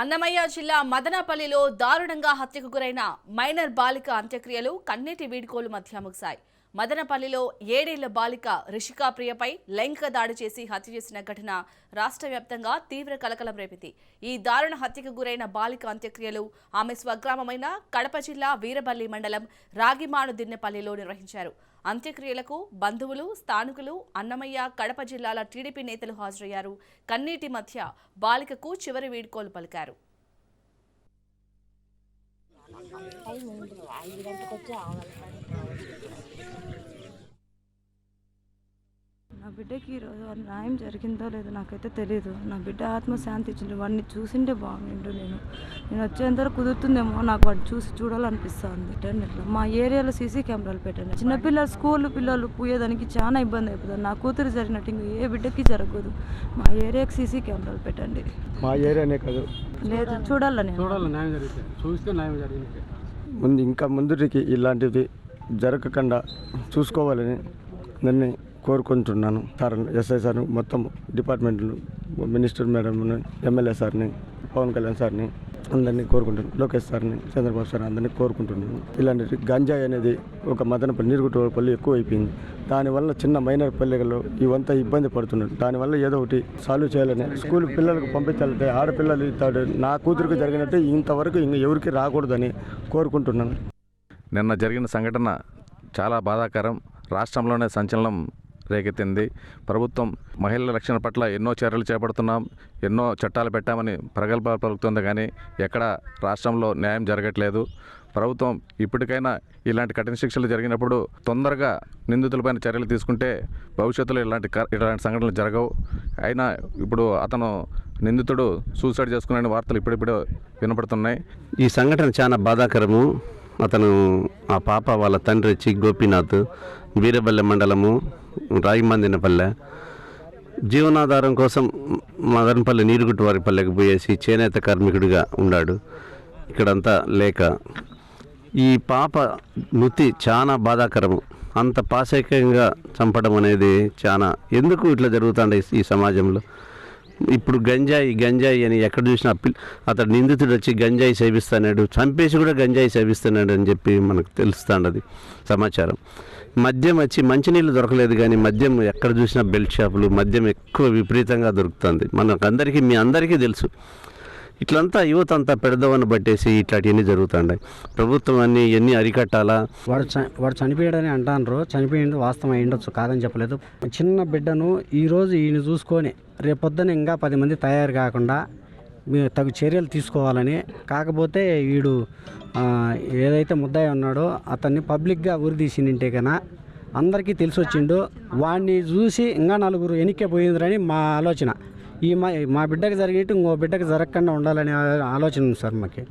అన్నమయ్య జిల్లా మదనపల్లిలో దారుణంగా హత్యకు గురైన మైనర్ బాలిక అంత్యక్రియలు కన్నీటి వీడ్కోలు మధ్య ముగిశాయి. మదనపల్లిలో 7 ఏళ్ల బాలిక రిషికా ప్రియపై లైంగిక దాడి చేసి హత్య చేసిన ఘటన రాష్ట్ర వ్యాప్తంగా తీవ్ర కలకలం రేపింది. ఈ దారుణ హత్యకు గురైన బాలిక అంత్యక్రియలు ఆమె స్వగ్రామమైన కడప జిల్లా వీరబల్లి మండలం రాగిమాను దిన్నెపల్లిలో నిర్వహించారు. అంత్యక్రియలకు బంధువులు, స్థానికులు, అన్నమయ్య, కడప జిల్లాల టీడీపీ నేతలు హాజరయ్యారు. కన్నీటి మధ్య బాలికకు చివరి వీడ్కోలు పలికారు. నా బిడ్డకి ఈరోజు న్యాయం జరిగిందో లేదో నాకైతే తెలియదు. నా బిడ్డ ఆత్మశాంతి ఇచ్చిండు. వాడిని చూసిండే బాగుండు. నేను వచ్చేంతవరకు కుదురుతుందేమో నాకు వాడిని చూడాలనిపిస్తుంది. మా ఏరియాలో సీసీ కెమెరాలు పెట్టండి. చిన్నపిల్లలు స్కూల్ పిల్లలు పోయేదానికి చాలా ఇబ్బంది అయిపోతుంది. నా కూతురు జరిగినట్టు ఇంక ఏ బిడ్డకి జరగదు. మా ఏరియాకి సీసీ కెమెరాలు పెట్టండి. మా ఏరియానే కాదు, లేదు చూడాలని ఇంకా ముందుకి ఇలాంటివి జరగకుండా చూసుకోవాలని నన్ను కోరుకుంటున్నాను. సార్, ఎస్ఐ సార్, మొత్తం డిపార్ట్మెంట్లు, మినిస్టర్ మేడం, ఎమ్మెల్యే సార్ని, పవన్ కళ్యాణ్ సార్ని అందరినీ కోరుకుంటున్నాను. లోకేష్ సార్ని, చంద్రబాబు సార్ అందరినీ కోరుకుంటున్నాను. ఇలాంటి గంజాయి అనేది ఒక మదనపల్లి, నీరుగుట్టపల్లి ఎక్కువ అయిపోయింది. దానివల్ల చిన్న మైనర్ పల్లెల్లో ఇవంతా ఇబ్బంది పడుతున్నారు. దానివల్ల ఏదో ఒకటి సాల్వ్ చేయాలని, స్కూల్ పిల్లలకు పంపించాలంటే ఆడపిల్లలు నా కూతురికి జరిగినట్టు ఇంతవరకు ఎవరికి రాకూడదని కోరుకుంటున్నాను. నిన్న జరిగిన సంఘటన చాలా బాధాకరం. రాష్ట్రంలోనే సంచలనం రేకెత్తింది. ప్రభుత్వం మహిళల రక్షణ పట్ల ఎన్నో చర్యలు చేపడుతున్నాం, ఎన్నో చట్టాలు పెట్టామని ప్రగల్భాలు పలుకుతుంది, కానీ ఎక్కడ రాష్ట్రంలో న్యాయం జరగట్లేదు. ప్రభుత్వం ఇప్పటికైనా ఇలాంటి కఠిన శిక్షలు జరిగినప్పుడు తొందరగా నిందితులపైన చర్యలు తీసుకుంటే భవిష్యత్తులో ఇలాంటి సంఘటనలు జరగవు. అయినా ఇప్పుడు అతను నిందితుడు సూసైడ్ చేసుకునే వార్తలు ఇప్పుడిప్పుడు వినపడుతున్నాయి. ఈ సంఘటన చాలా బాధాకరము. అతను ఆ పాప వాళ్ళ తండ్రి చి గోపీనాథ్, వీరబల్లె మండలము, రాగిమందినపల్లె, జీవనాధారం కోసం మదనపల్లి నీరుగుట్టు వారి పల్లెకి పోయేసి చేనేత కార్మికుడిగా ఉన్నాడు. ఇక్కడంతా లేక ఈ పాప మృతి చాలా బాధాకరము. అంత పాశవికంగా చంపడం అనేది చాలా ఎందుకు ఇట్లా జరుగుతుంది ఈ సమాజంలో. ఇప్పుడు గంజాయి అని ఎక్కడ చూసినా అతడు నిందితుడు వచ్చి గంజాయి సేవిస్తున్నాడు, చంపేసి కూడా గంజాయి సేవిస్తున్నాడు అని చెప్పి మనకు తెలుస్తున్నది సమాచారం. మద్యం వచ్చి మంచినీళ్ళు దొరకలేదు, కానీ మద్యం ఎక్కడ చూసినా బెల్ట్ షాపులు, మద్యం ఎక్కువ విపరీతంగా దొరుకుతుంది. మీ అందరికీ తెలుసు. ఇట్లంతా యువత అంతా పెడదవని పట్టేసి ఇట్లాంటివన్నీ జరుగుతున్నాయి. ప్రభుత్వం ఎన్ని అరికట్టాలా. వాడు చనిపోయాడని అంటారు. చనిపోయింది వాస్తవం అయ్యుండొచ్చు, కాదని చెప్పలేదు. చిన్న బిడ్డను ఈరోజు ఈయన చూసుకొని రేపొద్దున ఇంకా 10 మంది తయారు కాకుండా తగు చర్యలు తీసుకోవాలని. కాకపోతే వీడు ఏదైతే ముద్దాయి ఉన్నాడో అతన్ని పబ్లిక్గా ఉరిదీసింటే కన్నా అందరికీ తెలిసి వచ్చిండు. వాడిని చూసి ఇంకా 4 వెనక్కే పోయిందని మా ఆలోచన. మా బిడ్డకు జరిగినట్టు ఇంకో బిడ్డకు జరగకుండా ఉండాలనే ఆలోచన ఉంది సార్ మాకు.